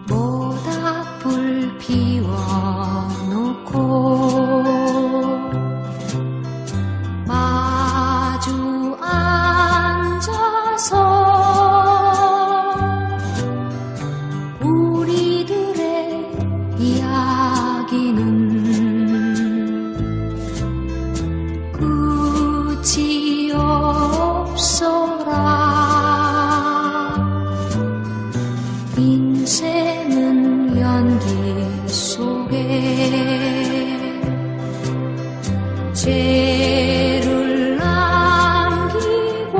모닥불 피워놓고 마주 앉아서 우리들의 이야기는 끝이 없어라. 인생은 연기 속에 죄를 남기고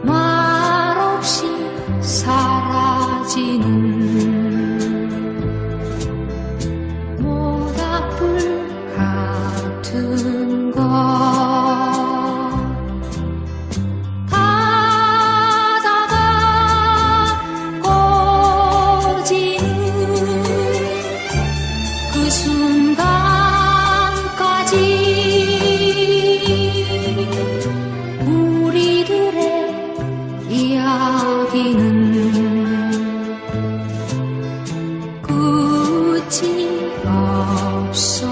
말없이 사라지는 모닥불 같은 것. 그 순간까지 우리들의 이야기는 끝이 없어라.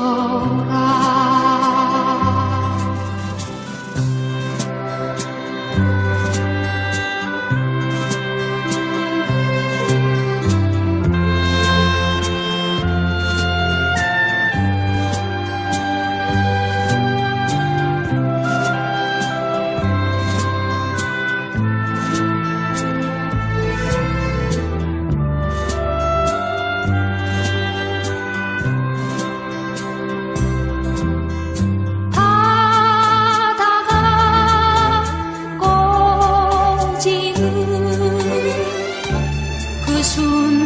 그 순간까지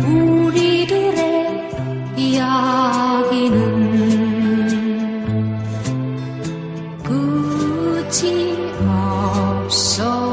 우리들의 이야기는 끝이 없어.